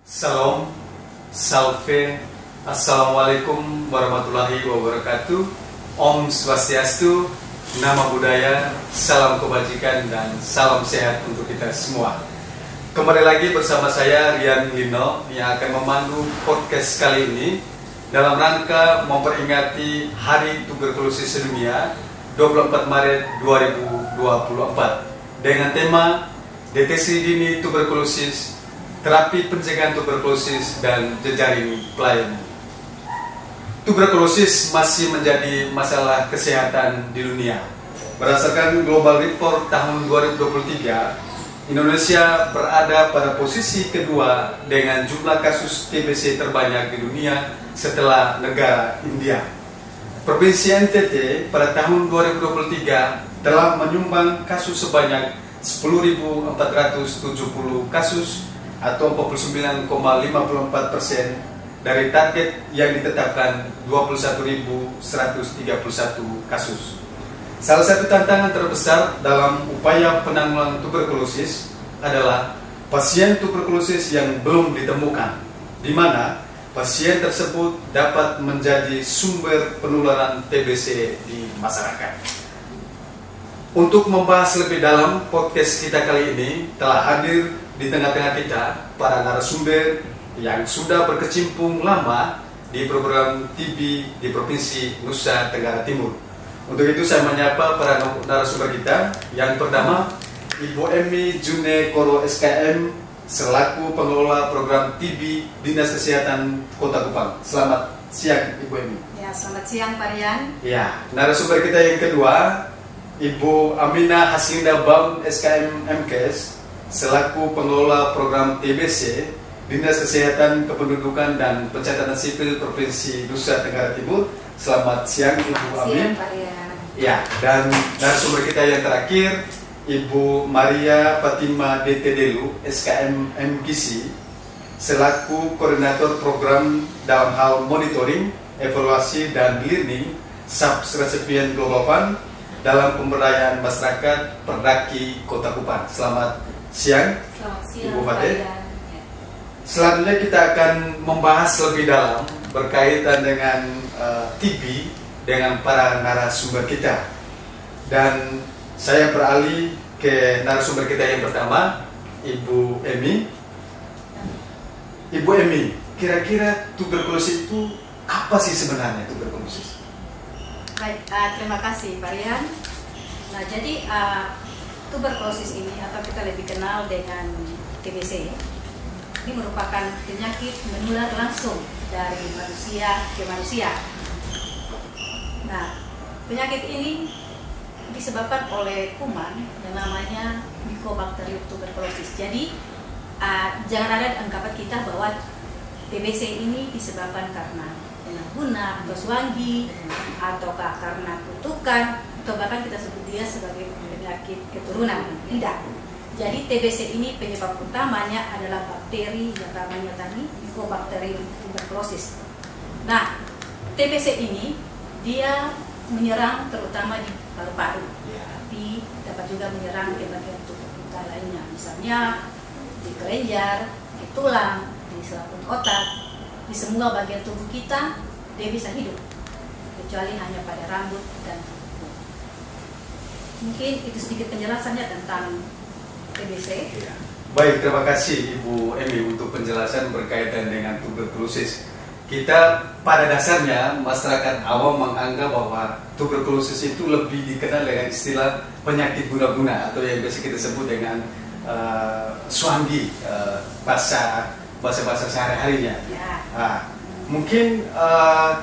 Salam, salve, assalamualaikum warahmatullahi wabarakatuh. Om Swastiastu, nama budaya, salam kebajikan dan salam sehat untuk kita semua. Kembali lagi bersama saya Rian Lino yang akan memandu podcast kali ini dalam rangka memperingati Hari Tuberkulosis Sedunia 24 Maret 2024 dengan tema Deteksi Dini Tuberkulosis, Terapi Pencegahan Tuberkulosis dan Jejaring Pelayanan. Tuberkulosis masih menjadi masalah kesehatan di dunia. Berdasarkan Global Report tahun 2023, Indonesia berada pada posisi kedua dengan jumlah kasus TBC terbanyak di dunia setelah negara India. Provinsi NTT pada tahun 2023 telah menyumbang kasus sebanyak 10.470 kasus atau 49,54% dari target yang ditetapkan 21.131 kasus. Salah satu tantangan terbesar dalam upaya penanggulangan tuberkulosis adalah pasien tuberkulosis yang belum ditemukan, di mana pasien tersebut dapat menjadi sumber penularan TBC di masyarakat. Untuk membahas lebih dalam podcast kita kali ini telah hadir di tengah-tengah kita para narasumber yang sudah berkecimpung lama di program TB di Provinsi Nusa Tenggara Timur. Untuk itu saya menyapa para narasumber kita. Yang pertama, Ibu Emi June Koro SKM selaku pengelola program TB Dinas Kesehatan Kota Kupang. Selamat siang Ibu Emi. Ya, selamat siang Pak Rian. Ya, narasumber kita yang kedua, Ibu Aminah Haslinda Bam SKM MKes selaku pengelola program TBC Dinas Kesehatan Kependudukan dan Pencatatan Sipil Provinsi Nusa Tenggara Timur. Selamat siang Ibu Amin. Ya, dan narasumber kita yang terakhir Ibu Maria Fatima DT Delu SKM MGC selaku koordinator program dalam hal monitoring, evaluasi dan learning Subrecipient Global Fund dalam pemberdayaan masyarakat Perdaki Kota Kupang. Selamat siang, Ibu Fatih. Selanjutnya kita akan membahas lebih dalam berkaitan dengan TB dengan para narasumber kita. Dan saya beralih ke narasumber kita yang pertama, Ibu Emi. Ibu Emi, kira-kira tuberkulosis itu apa sih sebenarnya tuberkulosis? Baik, terima kasih Pak Rian. Nah, jadi tuberkulosis ini atau kita lebih kenal dengan TBC ini merupakan penyakit menular langsung dari manusia ke manusia. Nah, penyakit ini disebabkan oleh kuman yang namanya Mycobacterium tuberculosis. Jadi jangan ada anggapan kita bahwa TBC ini disebabkan karena guna atau swanggi ataukah karena kutukan atau bahkan kita sebut dia sebagai penyakit keturunan. Tidak. Jadi TBC ini penyebab utamanya adalah bakteri yang namanya tadi Mycobacterium tuberculosis. Nah, TBC ini dia menyerang terutama di paru-paru, tapi dapat juga menyerang di bagian tubuh kita lainnya, misalnya di kelenjar, di tulang, di selaput otak. Di semua bagian tubuh kita dia bisa hidup, kecuali hanya pada rambut dan kuku. Mungkin itu sedikit penjelasannya tentang TBC. Ya. Baik, terima kasih Ibu Emi untuk penjelasan berkaitan dengan tuberkulosis. Kita pada dasarnya masyarakat awam menganggap bahwa tuberkulosis itu lebih dikenal dengan istilah penyakit guna-guna atau yang biasa kita sebut dengan swanggi, bahasa sehari-harinya. Ya. Mungkin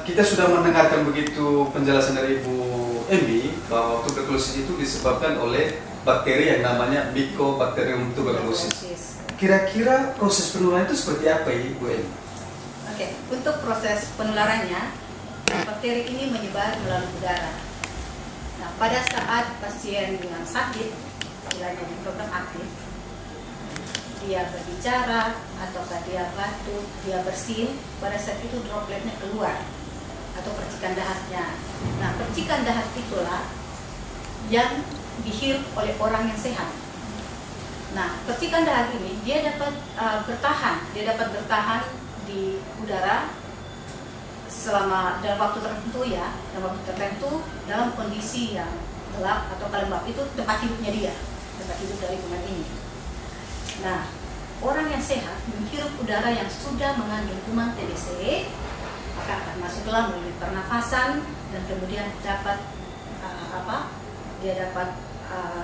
kita sudah mendengarkan begitu penjelasan dari Ibu Emi bahwa tuberkulosis itu disebabkan oleh bakteri yang namanya Mycobacterium tuberculosis. Kira-kira proses penularan itu seperti apa Ibu Emi? Oke, untuk proses penularannya, bakteri ini menyebar melalui udara. Nah, pada saat pasien dengan sakit, istilahnya di program aktif, dia berbicara ataukah dia batuk, dia bersin, pada saat itu dropletnya keluar atau percikan dahaknya. Nah, percikan dahak itulah yang dihirup oleh orang yang sehat. Nah, percikan dahak ini dia dapat bertahan di udara selama dalam waktu tertentu dalam kondisi yang gelap atau lembab. Itu tempat hidupnya dia, tempat hidup dari kuman ini. Nah, orang yang sehat menghirup udara yang sudah mengandung kuman TBC, maka akan masuklah melalui pernafasan dan kemudian dapat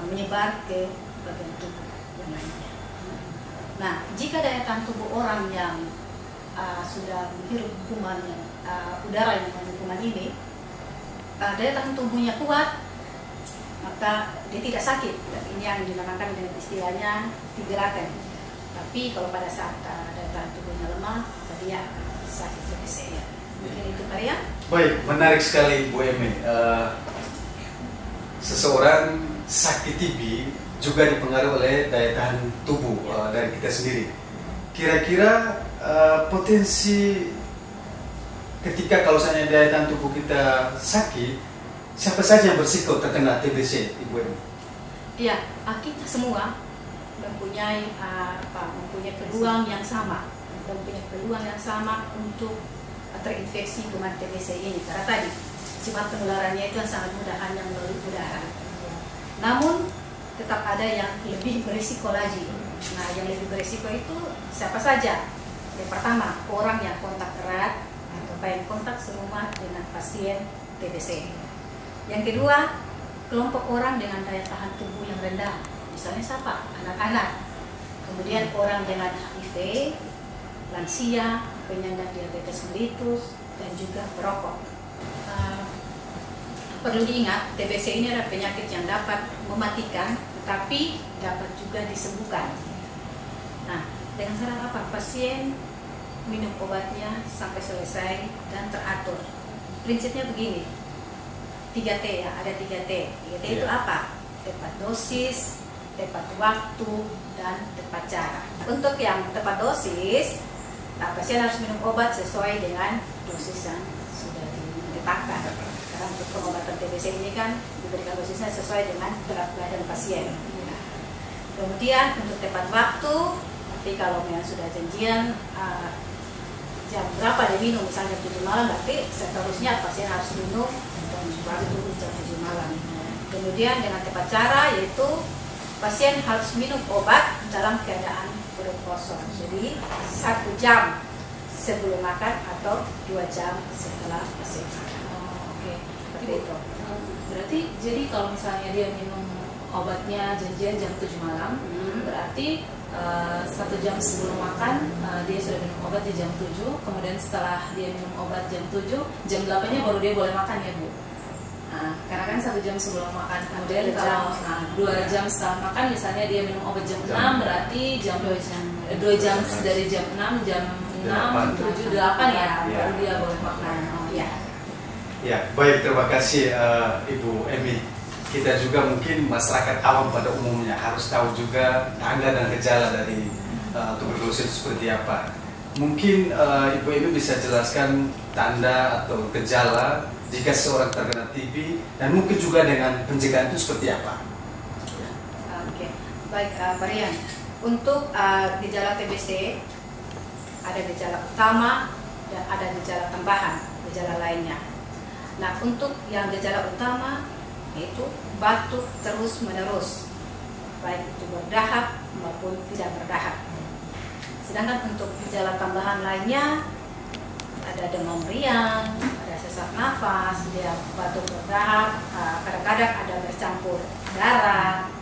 menyebar ke bagian tubuh yang lainnya. Nah, jika daya tahan tubuh orang yang sudah menghirup udara yang mengandung kuman ini, daya tahan tubuhnya kuat, maka dia tidak sakit. Dan ini yang dinamakan dengan istilahnya fiberaten. Tapi kalau pada saat daya tahan tubuhnya lemah, maka dia sakit TBC. Mungkin itu Maria. Baik, menarik sekali Bu Emi. Seseorang sakit TB juga dipengaruhi oleh daya tahan tubuh dari kita sendiri. Kira-kira potensi ketika kalau misalnya daya tahan tubuh kita sakit, siapa saja yang berisiko terkena TBC, Ibu Emi? Iya, kita semua mempunyai peluang yang sama, untuk terinfeksi kuman TBC ini. Karena tadi sifat penularannya itu yang sangat mudah, hanya melalui udara. Namun tetap ada yang lebih berisiko lagi. Nah, yang lebih berisiko itu siapa saja? Yang pertama, orang yang kontak erat atau yang kontak serumah dengan pasien TBC. Yang kedua, kelompok orang dengan daya tahan tubuh yang rendah. Misalnya siapa? Anak-anak. Kemudian orang dengan HIV, lansia, penyandang diabetes mellitus, dan juga perokok. Perlu diingat, TBC ini adalah penyakit yang dapat mematikan, tetapi dapat juga disembuhkan. Nah, dengan cara apa? Pasien minum obatnya sampai selesai dan teratur. Prinsipnya begini, 3T ya, ada 3T. 3T itu apa? Tepat dosis, tepat waktu, dan tepat cara. Untuk yang tepat dosis, pasien harus minum obat sesuai dengan dosis yang sudah ditetapkan. Karena untuk pengobatan TBC ini kan diberikan dosisnya sesuai dengan berat badan pasien. Kemudian untuk tepat waktu, tapi kalau memang sudah janjian jam berapa dia minum, misalnya jam 7 malam, berarti seterusnya pasien harus minum jam 7 malam. Kemudian dengan tepat cara, yaitu pasien harus minum obat dalam keadaan perut kosong. Jadi 1 jam sebelum makan atau 2 jam setelah pasien makan. Oke. Seperti itu. Berarti jadi kalau misalnya dia minum obatnya janjian jam 7 malam, berarti 1 jam sebelum makan dia sudah minum obat di jam 7, kemudian setelah dia minum obat jam 7, jam 8-nya baru dia boleh makan ya Bu? Nah, karena kan 1 jam sebelum makan, kemudian kalau 2 jam setelah makan, misalnya dia minum obat jam 6, berarti jam 2 jam dari jam 6, jam 6, 7, 8 ya, baru dia boleh makan. Ya, baik, terima kasih Ibu Emi. Kita juga mungkin masyarakat awam pada umumnya harus tahu juga tanda dan gejala dari tuberkulosis seperti apa. Mungkin Ibu Emi bisa jelaskan tanda atau gejala jika seorang terkena TB, dan mungkin juga dengan pencegahan itu seperti apa. Oke, baik Pak Rian. Untuk gejala TBC ada gejala utama dan ada gejala tambahan, gejala lainnya. Nah, untuk yang gejala utama yaitu batuk terus-menerus, baik itu berdahak maupun tidak berdahak. Sedangkan untuk gejala tambahan lainnya ada demam riang, ada sesak nafas, dia batuk berdahak, kadang-kadang ada bercampur darah,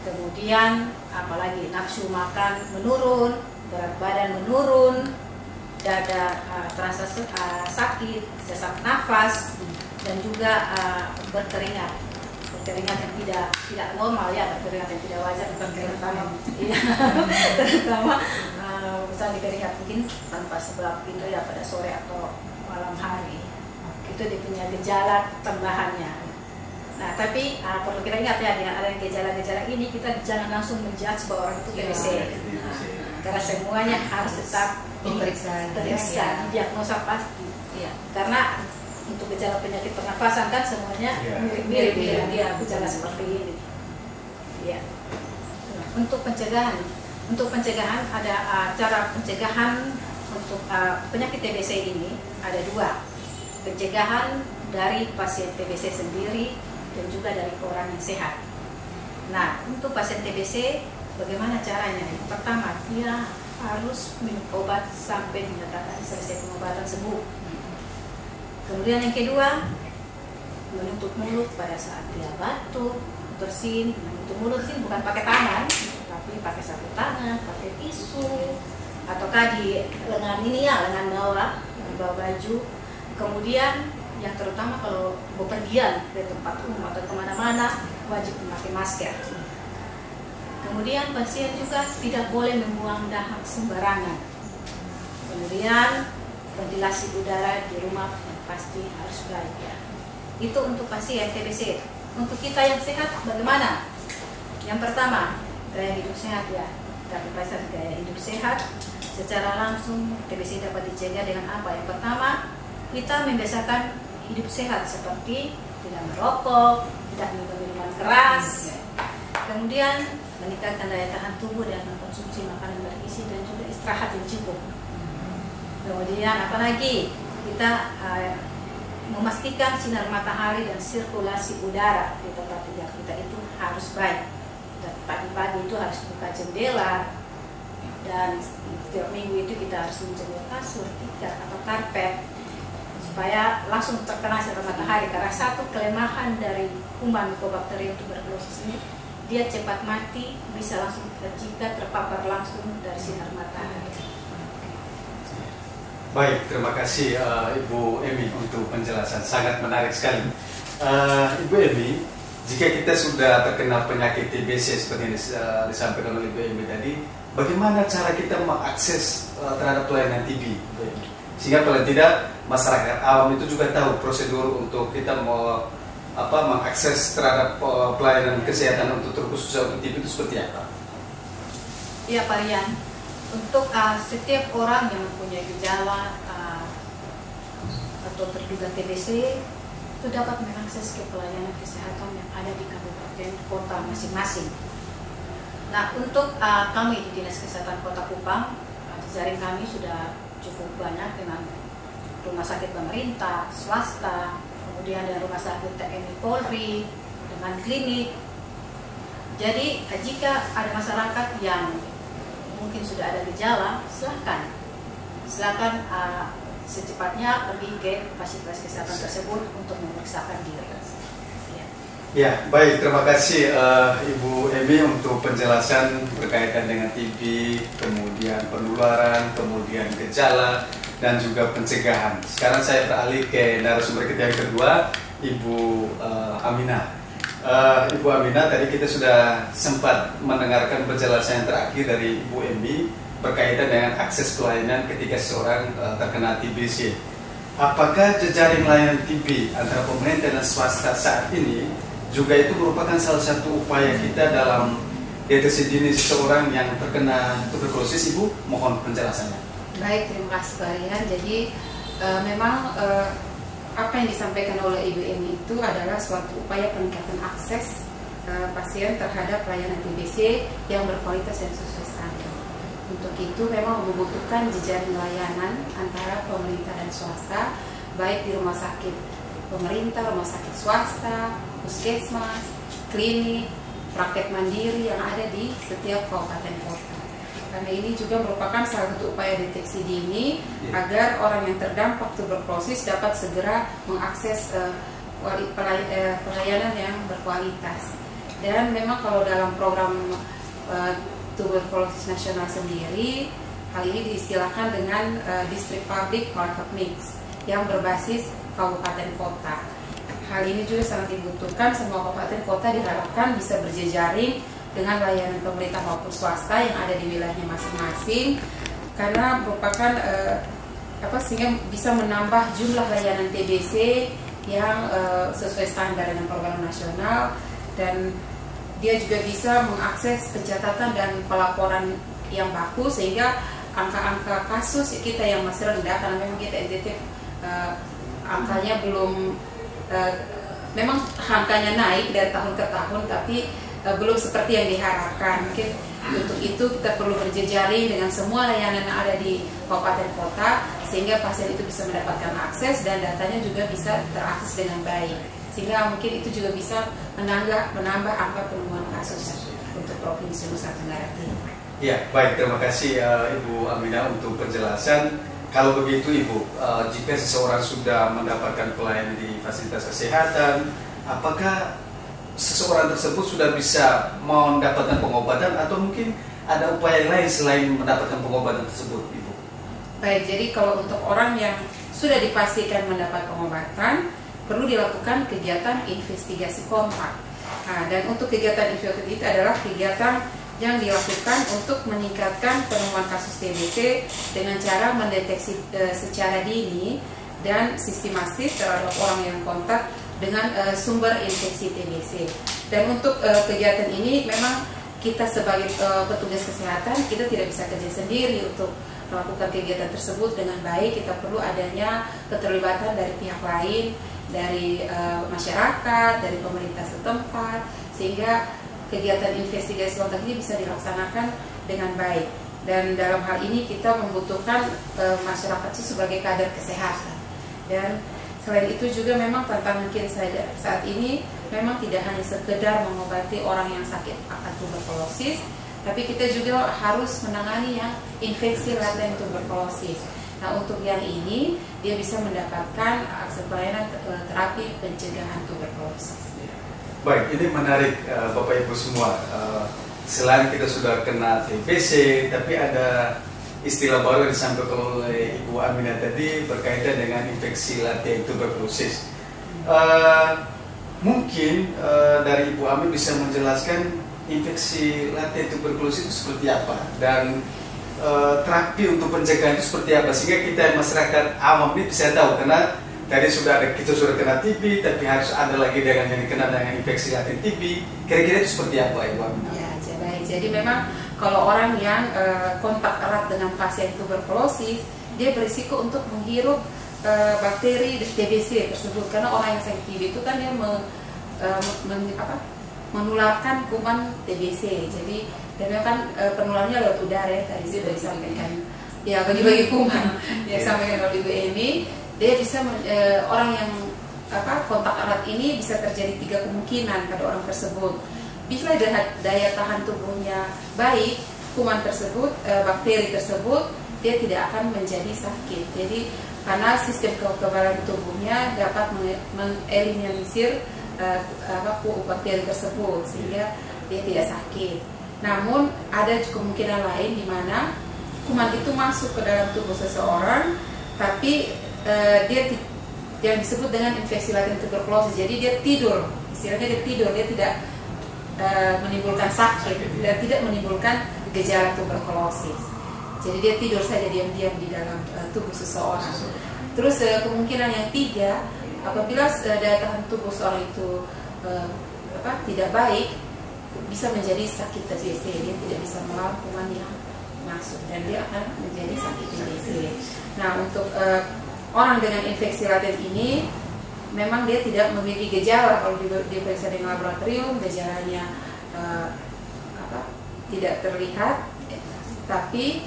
kemudian apalagi nafsu makan menurun, berat badan menurun, dada terasa sakit, sesak nafas, dan juga berkeringat yang tidak normal ya, berkeringat yang tidak wajar, terutama misalnya keringat mungkin tanpa sebab itu ya pada sore atau malam hari, itu dia punya gejala tambahannya. Nah, tapi perlu kita ingat ya, dengan adanya gejala-gejala ini kita jangan langsung menjudge bahwa orang itu TBC, karena semuanya harus tetap diperiksa, didiagnosa pasti. Karena untuk gejala penyakit pernafasan kan semuanya mirip-mirip ya, gejala seperti ini. Ya. untuk pencegahan ada cara pencegahan untuk penyakit TBC ini ada dua. Pencegahan dari pasien TBC sendiri dan juga dari orang yang sehat. Nah, untuk pasien TBC bagaimana caranya? Yang pertama, dia harus minum obat sampai dinyatakan selesai pengobatan sembuh. Kemudian yang kedua, menutup mulut pada saat dia batuk, bersin. Menutup mulut sih bukan pakai tangan, tapi pakai sapu tangan, pakai tisu, ataukah di lengan ini ya, lengan bawah baju. Kemudian yang terutama kalau bepergian ke tempat umum atau kemana-mana wajib memakai masker. Kemudian pasien juga tidak boleh membuang dahak sembarangan. Kemudian ventilasi udara di rumah yang pasti harus baik ya. Itu untuk pasien TBC. Untuk kita yang sehat bagaimana? Yang pertama, gaya hidup sehat ya. Tapi pasien gaya hidup sehat secara langsung TBC dapat dicegah dengan apa? Yang pertama, kita membiasakan hidup sehat seperti tidak merokok, tidak minum minuman keras. Kemudian meningkatkan daya tahan tubuh dan mengkonsumsi makanan bergizi dan juga istirahat yang cukup. Kemudian apalagi kita memastikan sinar matahari dan sirkulasi udara di tempat tinggal kita itu harus baik. Dan pagi-pagi itu harus buka jendela dan setiap minggu itu kita harus menjemur kasur, tikar atau karpet supaya langsung terkena sinar matahari. Karena satu kelemahan dari kuman Mycobacterium tuberculosis ini, dia cepat mati bisa langsung jika terpapar langsung dari sinar matahari. Baik, terima kasih Ibu Emi untuk penjelasan, sangat menarik sekali. Ibu Emi, jika kita sudah terkena penyakit TBC seperti yang disampaikan oleh Ibu Emi tadi, bagaimana cara kita mengakses terhadap pelayanan TB, sehingga paling tidak masyarakat awam itu juga tahu prosedur untuk kita mengakses terhadap pelayanan kesehatan untuk terkhusus untuk TB itu seperti apa? Iya Pak Rian, untuk setiap orang yang mempunyai gejala atau terduga TBC itu dapat mengakses ke pelayanan kesehatan yang ada di kabupaten kota masing-masing. Nah, untuk kami di Dinas Kesehatan Kota Kupang, jaring kami sudah cukup banyak dengan rumah sakit pemerintah, swasta, kemudian ada rumah sakit TNI Polri, dengan klinik. Jadi jika ada masyarakat yang mungkin sudah ada gejala, silakan secepatnya pergi ke fasilitas kesehatan tersebut untuk memeriksakan diri. Ya, baik, terima kasih Ibu Emi untuk penjelasan berkaitan dengan TB, kemudian penularan, kemudian gejala, dan juga pencegahan. Sekarang saya beralih ke narasumber kita yang kedua, Ibu Aminah. Ibu Aminah, tadi kita sudah sempat mendengarkan penjelasan yang terakhir dari Ibu Emi berkaitan dengan akses pelayanan ketika seseorang terkena TBC. Apakah jejaring layanan TB antara pemerintah dan swasta saat ini juga itu merupakan salah satu upaya kita dalam deteksi dini seseorang yang terkena tuberkulosis? Ibu, mohon penjelasannya. Baik, terima kasih Pak Rian. Jadi memang apa yang disampaikan oleh Ibu Emi itu adalah suatu upaya peningkatan akses pasien terhadap pelayanan TBC yang berkualitas dan sesuai standar. Untuk itu memang membutuhkan jejaring layanan antara pemerintah dan swasta, baik di rumah sakit pemerintah, rumah sakit swasta, puskesmas, klinik, praktek mandiri yang ada di setiap kabupaten kota. Karena ini juga merupakan salah satu upaya deteksi dini agar orang yang terdampak tuberkulosis dapat segera mengakses pelayanan yang berkualitas. Dan memang kalau dalam program tuberkulosis nasional sendiri, hal ini diistilahkan dengan District Public Market Mix yang berbasis kabupaten kota. Hal ini juga sangat dibutuhkan, semua kabupaten kota diharapkan bisa berjejaring dengan layanan pemerintah maupun swasta yang ada di wilayahnya masing-masing, karena merupakan sehingga bisa menambah jumlah layanan TBC yang sesuai standar dengan program nasional, dan dia juga bisa mengakses pencatatan dan pelaporan yang bagus sehingga angka-angka kasus kita yang masih rendah, karena memang kita NTT angkanya belum memang angkanya naik dari tahun ke tahun, tapi belum seperti yang diharapkan. Mungkin untuk itu kita perlu berjejaring dengan semua layanan yang ada di kabupaten kota, sehingga pasien itu bisa mendapatkan akses dan datanya juga bisa terakses dengan baik, sehingga mungkin itu juga bisa menambah angka penemuan kasus untuk Provinsi Nusa Tenggara Timur. Ya, baik, terima kasih Ibu Aminah untuk penjelasan. Kalau begitu Ibu, jika seseorang sudah mendapatkan pelayanan di fasilitas kesehatan, apakah seseorang tersebut sudah bisa mendapatkan pengobatan atau mungkin ada upaya lain selain mendapatkan pengobatan tersebut, Ibu? Baik, jadi kalau untuk orang yang sudah dipastikan mendapat pengobatan, perlu dilakukan kegiatan investigasi kontak. Nah, dan untuk kegiatan investigasi itu adalah kegiatan yang dilakukan untuk meningkatkan penemuan kasus TBC dengan cara mendeteksi secara dini dan sistematis terhadap orang yang kontak dengan sumber infeksi TBC. Dan untuk kegiatan ini memang kita sebagai petugas kesehatan kita tidak bisa kerja sendiri untuk melakukan kegiatan tersebut dengan baik. Kita perlu adanya keterlibatan dari pihak lain, dari masyarakat, dari pemerintah setempat, sehingga kegiatan investigasi kontak ini bisa dilaksanakan dengan baik. Dan dalam hal ini kita membutuhkan masyarakat itu sebagai kader kesehatan. Dan selain itu juga memang tantangan kita saat ini memang tidak hanya sekedar mengobati orang yang sakit akan tuberkulosis, tapi kita juga harus menangani yang infeksi laten tuberkulosis. Nah, untuk yang ini dia bisa mendapatkan akses pelayanan terapi pencegahan tuberkulosis. Baik, ini menarik Bapak Ibu semua. Selain kita sudah kena TBC, tapi ada istilah baru yang disampaikan oleh Ibu Aminah tadi berkaitan dengan infeksi laten tuberkulosis. Mungkin dari Ibu Aminah bisa menjelaskan infeksi laten tuberkulosis itu seperti apa dan terapi untuk pencegahan itu seperti apa, sehingga kita masyarakat awam ini bisa tahu. Karena tadi kita sudah kena TB, tapi harus ada lagi dengan yang kena dengan infeksi laten TB. Kira-kira itu seperti apa, Ibu Aminah? Ya, baik. Jadi memang kalau orang yang kontak erat dengan pasien tuberkulosis, dia berisiko untuk menghirup bakteri TBC tersebut. Karena orang yang sakit TB itu kan dia menularkan kuman TBC. Jadi dan memang penularannya lewat udara ya, tadi sudah disampaikan. Ya, bagi-bagi kuman yang disampaikan oleh Ibu Emi, dia bisa orang yang kontak erat ini bisa terjadi 3 kemungkinan pada orang tersebut. Bila daya tahan tubuhnya baik, kuman tersebut, bakteri tersebut, dia tidak akan menjadi sakit. Jadi karena sistem kekebalan tubuhnya dapat mengeliminir bakteri tersebut sehingga dia tidak sakit. Namun ada kemungkinan lain di mana kuman itu masuk ke dalam tubuh seseorang, tapi dia yang disebut dengan infeksi laten tuberkulosis. Jadi dia tidur, istilahnya dia tidur, dia tidak menimbulkan sakit dan tidak menimbulkan gejala tuberkulosis. Jadi dia tidur saja diam-diam di dalam tubuh seseorang. Terus kemungkinan yang 3, apabila daya tahan tubuh seorang itu tidak baik, bisa menjadi sakit TBC. Dia tidak bisa melawan kuman yang masuk dan dia akan menjadi sakit TBC. Nah, untuk orang dengan infeksi laten ini memang dia tidak memiliki gejala. Kalau diperiksa dengan laboratorium, gejalanya tidak terlihat, tapi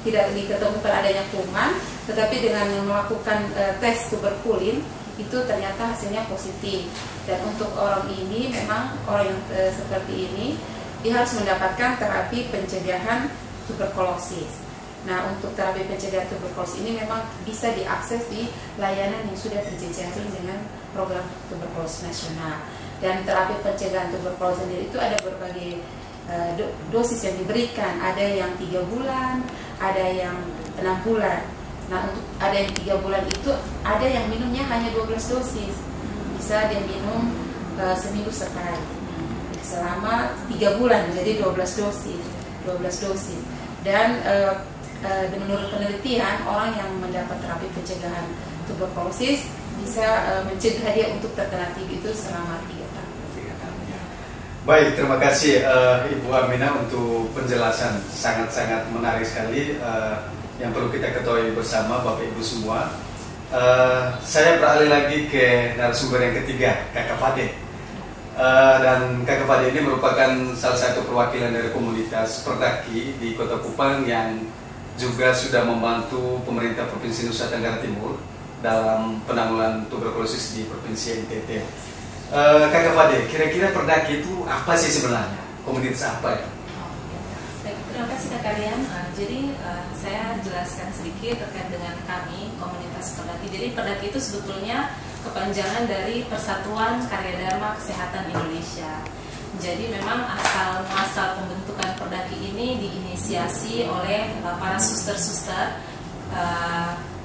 tidak diketemukan adanya kuman. Tetapi dengan melakukan tes tuberkulin itu ternyata hasilnya positif. Dan untuk orang ini memang orang yang seperti ini dia harus mendapatkan terapi pencegahan tuberkulosis. Nah, untuk terapi pencegahan tuberkulosis ini memang bisa diakses di layanan yang sudah berjejaring dengan program tuberkulosis nasional. Dan terapi pencegahan tuberkulosis sendiri itu ada berbagai dosis yang diberikan. Ada yang 3 bulan, ada yang 6 bulan. Nah, untuk ada yang 3 bulan itu ada yang minumnya hanya 12 dosis. Bisa dia minum seminggu sekali selama 3 bulan, jadi 12 dosis. Dan menurut penelitian, orang yang mendapat terapi pencegahan tuberkulosis bisa mencegah dia untuk terkena TB itu selama 3 tahun. Baik, terima kasih Ibu Aminah untuk penjelasan sangat-sangat menarik sekali yang perlu kita ketahui bersama Bapak Ibu semua. Saya beralih lagi ke narasumber yang ketiga, Kakak Fadil. Dan Kakak Fade ini merupakan salah satu perwakilan dari komunitas Perdaki di Kota Kupang yang juga sudah membantu pemerintah Provinsi Nusa Tenggara Timur dalam penanggulangan tuberkulosis di Provinsi NTT. Kakak Fade, kira-kira Perdaki itu apa sih sebenarnya? Komunitas apa ya? Terima kasih Kak Rian. Jadi saya jelaskan sedikit terkait dengan kami komunitas Perdaki. Jadi Perdaki itu sebetulnya kepanjangan dari Persatuan Karya Dharma Kesehatan Indonesia. Jadi memang asal muasal pembentukan Perdaki ini diinisiasi oleh para suster-suster,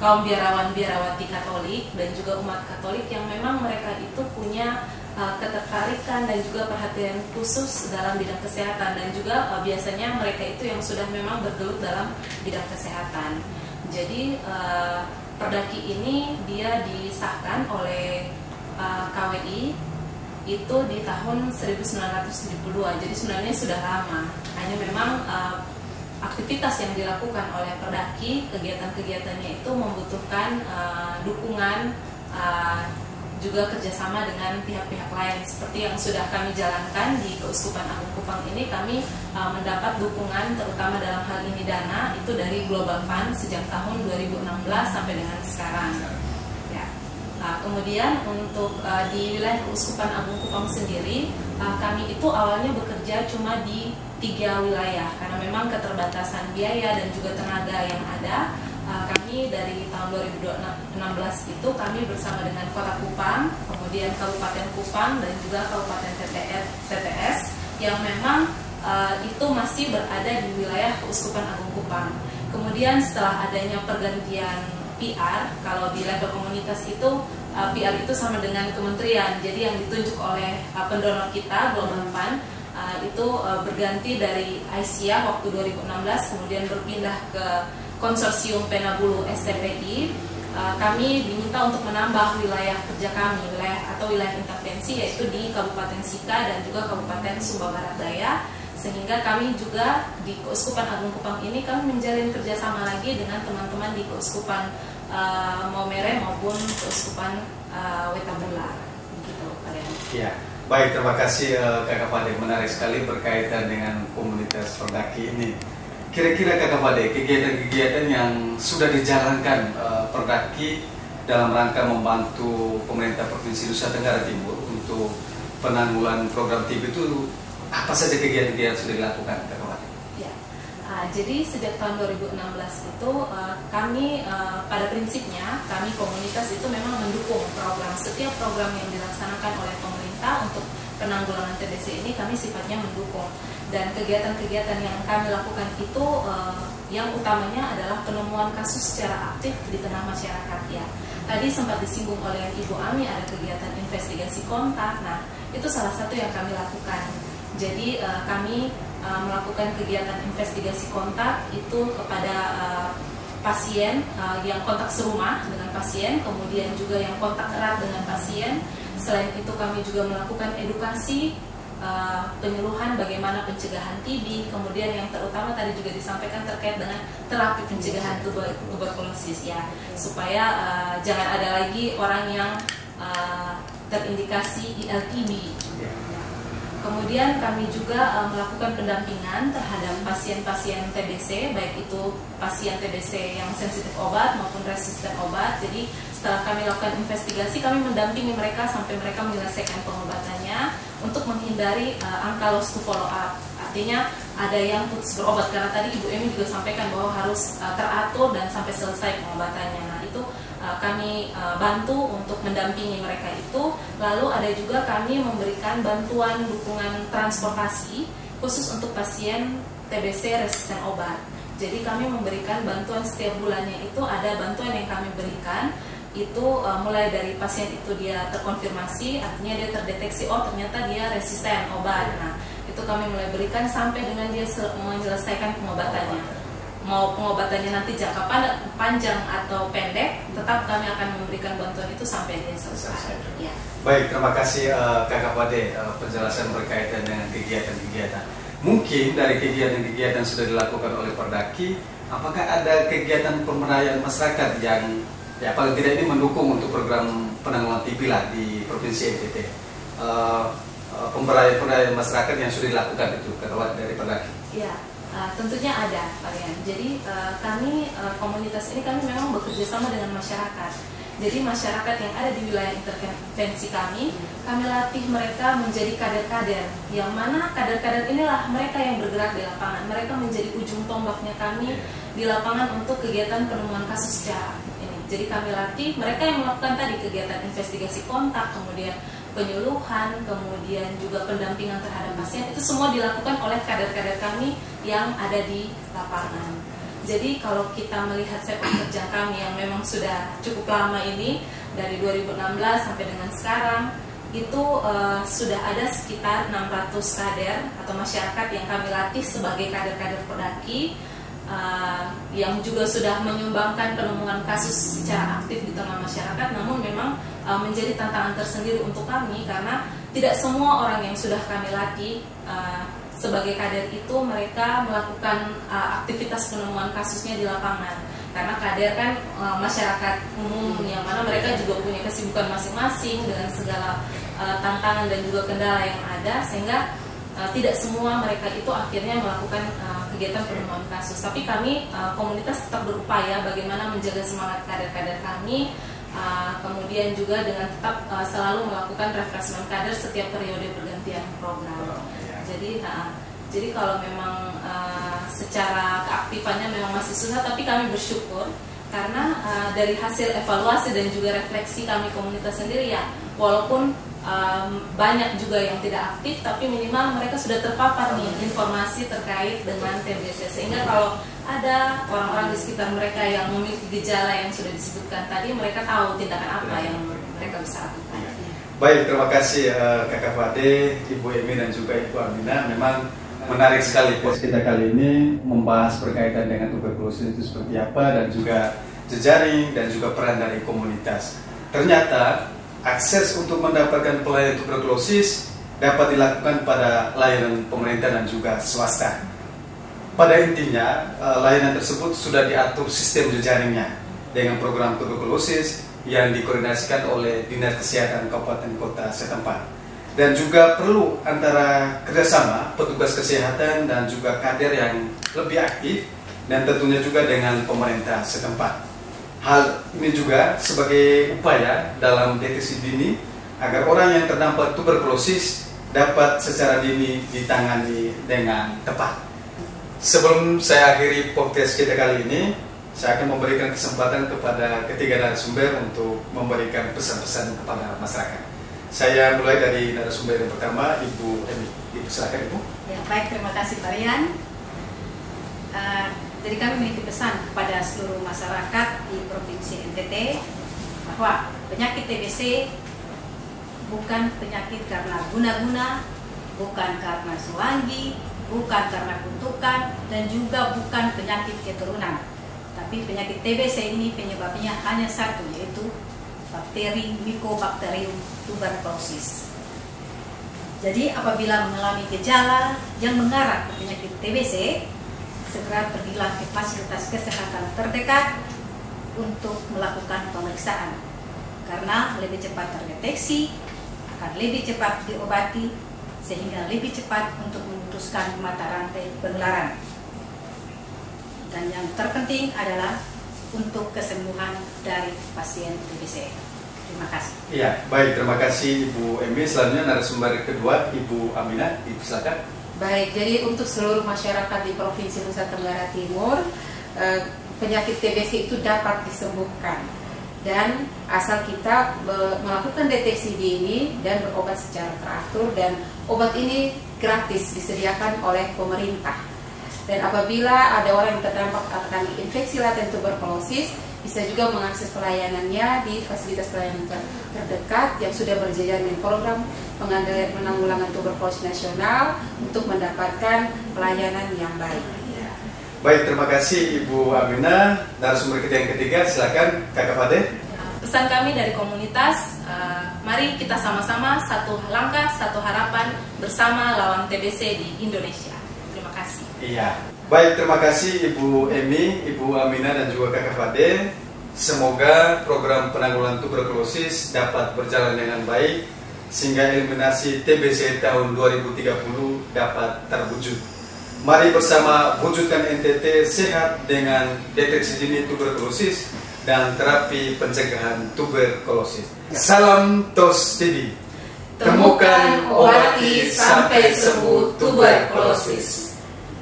kaum biarawan-biarawati Katolik dan juga umat Katolik yang memang mereka itu punya ketertarikan dan juga perhatian khusus dalam bidang kesehatan, dan juga biasanya mereka itu yang sudah memang bergelut dalam bidang kesehatan. Jadi Perdaki ini dia disahkan oleh KWI itu di tahun 1972, jadi sebenarnya sudah lama. Hanya memang aktivitas yang dilakukan oleh Perdaki, kegiatan-kegiatannya itu membutuhkan dukungan, juga kerjasama dengan pihak-pihak lain. Seperti yang sudah kami jalankan di Keuskupan Agung Kupang ini, kami mendapat dukungan terutama dalam hal ini dana itu dari Global Fund sejak tahun 2016 sampai dengan sekarang. Ya. Kemudian untuk di wilayah Keuskupan Agung Kupang sendiri, kami itu awalnya bekerja cuma di 3 wilayah karena memang keterbatasan biaya dan juga tenaga yang ada. Kami dari tahun 2016 itu kami bersama dengan Kota Kupang, kemudian Kabupaten Kupang dan juga Kabupaten TTS yang memang itu masih berada di wilayah Keuskupan Agung Kupang. Kemudian setelah adanya pergantian PR, kalau di level komunitas itu PR itu sama dengan kementerian, jadi yang ditunjuk oleh pendonor kita Global Fund itu berganti dari ICIA waktu 2016 kemudian berpindah ke Konsorsium Penabulu STPI. Kami diminta untuk menambah wilayah kerja kami, wilayah intervensi, yaitu di Kabupaten Sika dan juga Kabupaten Sumba Barat Daya, sehingga kami juga di Keuskupan Agung Kupang ini kami menjalin kerjasama lagi dengan teman-teman di Keuskupan Maumere maupun Keuskupan Wetabula. Begitu, Pak Rian. Ya, baik, terima kasih Kakak Fade, menarik sekali berkaitan dengan komunitas Perdaki ini. Kira-kira Kakak Fade, kegiatan-kegiatan yang sudah dijalankan Perdaki dalam rangka membantu pemerintah Provinsi Nusa Tenggara Timur untuk penanggulangan program TB itu apa saja kegiatan-kegiatan sudah dilakukan Kakak Fade? Ya, jadi sejak tahun 2016 itu kami pada prinsipnya kami komunitas itu memang mendukung setiap program yang dilaksanakan oleh pemerintah untuk penanggulangan TBC ini kami sifatnya mendukung. Dan kegiatan-kegiatan yang kami lakukan itu yang utamanya adalah penemuan kasus secara aktif di tengah masyarakat ya. Tadi sempat disinggung oleh Ibu Ami ada kegiatan investigasi kontak. Nah, itu salah satu yang kami lakukan. Jadi kami melakukan kegiatan investigasi kontak itu kepada pasien yang kontak serumah dengan pasien, kemudian juga yang kontak erat dengan pasien. Selain itu kami juga melakukan edukasi penyuluhan bagaimana pencegahan TB, kemudian yang terutama tadi juga disampaikan terkait dengan terapi pencegahan tuberkulosis ya, supaya jangan ada lagi orang yang terindikasi ILTB. Kemudian kami juga melakukan pendampingan terhadap pasien-pasien TBC, baik itu pasien TBC yang sensitif obat maupun resisten obat. Jadi setelah kami lakukan investigasi, kami mendampingi mereka sampai mereka menyelesaikan pengobatannya untuk menghindari angka loss to follow up. Artinya ada yang putus berobat, karena tadi Ibu Emi juga sampaikan bahwa harus teratur dan sampai selesai pengobatannya. Nah itu kami bantu untuk mendampingi mereka itu. Lalu ada juga kami memberikan bantuan dukungan transportasi khusus untuk pasien TBC resisten obat. Jadi kami memberikan bantuan setiap bulannya, itu ada bantuan yang kami berikan itu mulai dari pasien itu dia terkonfirmasi, artinya dia terdeteksi oh ternyata dia resisten obat. Nah itu kami mulai berikan sampai dengan dia menyelesaikan pengobatannya. Mau pengobatannya nanti jangka panjang atau pendek, tetap kami akan memberikan bantuan itu sampai dia selesai. Ya. Baik, terima kasih Kakak Fade penjelasan berkaitan dengan kegiatan-kegiatan. Mungkin dari kegiatan-kegiatan yang sudah dilakukan oleh Perdaki, apakah ada kegiatan pemberdayaan masyarakat yang ya paling tidak ini mendukung untuk program penanggulangan TB lah di Provinsi NTT? pemberdayaan masyarakat yang sudah dilakukan itu dari Pendaki? Ya, tentunya ada, Pak Rian. Jadi kami komunitas ini kami memang bekerja sama dengan masyarakat. Jadi masyarakat yang ada di wilayah intervensi kami latih mereka menjadi kader-kader. Yang mana kader-kader inilah mereka yang bergerak di lapangan. Mereka menjadi ujung tombaknya kami di lapangan untuk kegiatan penemuan kasus secara ini. Jadi kami latih mereka yang melakukan tadi kegiatan investigasi kontak, kemudian penyuluhan, kemudian juga pendampingan terhadap pasien. Itu semua dilakukan oleh kader-kader kami yang ada di lapangan. Jadi kalau kita melihat sepak terjang kami yang memang sudah cukup lama ini, dari 2016 sampai dengan sekarang, itu sudah ada sekitar 600 kader atau masyarakat yang kami latih sebagai kader-kader pendaki, yang juga sudah menyumbangkan penemuan kasus secara aktif di tengah masyarakat. Namun memang menjadi tantangan tersendiri untuk kami, karena tidak semua orang yang sudah kami latih sebagai kader itu mereka melakukan aktivitas penemuan kasusnya di lapangan. Karena kader kan masyarakat umum yang mana mereka juga punya kesibukan masing-masing dengan segala tantangan dan juga kendala yang ada, sehingga tidak semua mereka itu akhirnya melakukan kegiatan penemuan kasus. Tapi kami komunitas tetap berupaya bagaimana menjaga semangat kader-kader kami, kemudian juga dengan tetap selalu melakukan refreshment kader setiap periode pergantian program. Jadi kalau memang secara keaktifannya memang masih susah, tapi kami bersyukur karena dari hasil evaluasi dan juga refleksi kami komunitas sendiri, ya walaupun banyak juga yang tidak aktif, tapi minimal mereka sudah terpapar nih informasi terkait dengan TBC, sehingga kalau ada orang-orang di sekitar mereka yang memiliki gejala yang sudah disebutkan tadi, mereka tahu tindakan apa yang mereka bisa lakukan. Baik, terima kasih Kakak Fade, Ibu Emi dan juga Ibu Amina. Memang menarik sekali podcast kita kali ini membahas berkaitan dengan tuberkulosis itu seperti apa, dan juga jejaring dan juga peran dari komunitas. Ternyata akses untuk mendapatkan pelayanan tuberkulosis dapat dilakukan pada layanan pemerintah dan juga swasta. Pada intinya, layanan tersebut sudah diatur sistem jejaringnya dengan program tuberkulosis yang dikoordinasikan oleh Dinas Kesehatan Kabupaten Kota setempat. Dan juga perlu antara kerjasama petugas kesehatan dan juga kader yang lebih aktif, dan tentunya juga dengan pemerintah setempat. Hal ini juga sebagai upaya dalam deteksi dini agar orang yang terdampak tuberkulosis dapat secara dini ditangani dengan tepat. Sebelum saya akhiri podcast kita kali ini, saya akan memberikan kesempatan kepada ketiga narasumber untuk memberikan pesan-pesan kepada masyarakat. Saya mulai dari narasumber yang pertama, Ibu Emi. Ibu, silakan Ibu. Ya, baik, terima kasih Pak Rian. Jadi kami memiliki pesan kepada seluruh masyarakat di Provinsi NTT bahwa penyakit TBC bukan penyakit karena guna-guna, bukan karena suanggi, bukan karena kutukan, dan juga bukan penyakit keturunan. Tapi penyakit TBC ini penyebabnya hanya satu, yaitu bakteri Mycobacterium tuberculosis. Jadi apabila mengalami gejala yang mengarah ke penyakit TBC, segera pergilah ke fasilitas kesehatan terdekat untuk melakukan pemeriksaan. Karena lebih cepat terdeteksi, akan lebih cepat diobati, sehingga lebih cepat untuk memutuskan mata rantai penularan. Dan yang terpenting adalah untuk kesembuhan dari pasien TBC. Terima kasih. Iya, baik, terima kasih Ibu Emi. Selanjutnya narasumber kedua, Ibu Amina. Ibu silakan. Baik, jadi untuk seluruh masyarakat di Provinsi Nusa Tenggara Timur, penyakit TBC itu dapat disembuhkan. Dan asal kita melakukan deteksi dini dan berobat secara teratur, dan obat ini gratis disediakan oleh pemerintah. Dan apabila ada orang yang terdampak akan infeksi laten tuberkulosis, bisa juga mengakses pelayanannya di fasilitas pelayanan terdekat yang sudah berjajar dengan program penanggulangan tuberkulosis nasional untuk mendapatkan pelayanan yang baik. Baik, terima kasih Ibu Amina. Narasumber kita yang ketiga, silakan Kakak Fade. Pesan kami dari komunitas, mari kita sama-sama satu langkah, satu harapan bersama lawan TBC di Indonesia. Terima kasih. Iya, baik, terima kasih Ibu Emi, Ibu Amina dan juga Kakak Fade. Semoga program penanggulangan tuberkulosis dapat berjalan dengan baik sehingga eliminasi TBC tahun 2030 dapat terwujud. Mari bersama wujudkan NTT sehat dengan deteksi dini tuberkulosis dan terapi pencegahan tuberkulosis. Salam TOS TV. Temukan, obati, sampai sembuh tuberkulosis.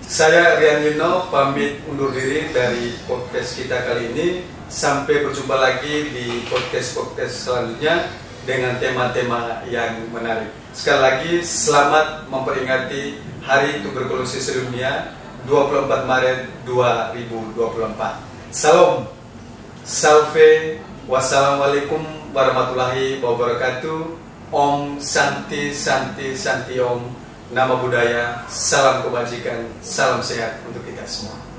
Saya Rian Yuno pamit undur diri dari podcast kita kali ini. Sampai berjumpa lagi di podcast-podcast selanjutnya dengan tema-tema yang menarik. Sekali lagi selamat memperingati Hari Tuberkulosis Sedunia 24 Maret 2024. Salam, salve, wassalamualaikum warahmatullahi wabarakatuh. Om Santi Santi Santi Om. Nama budaya, salam kebajikan, salam sehat untuk kita semua.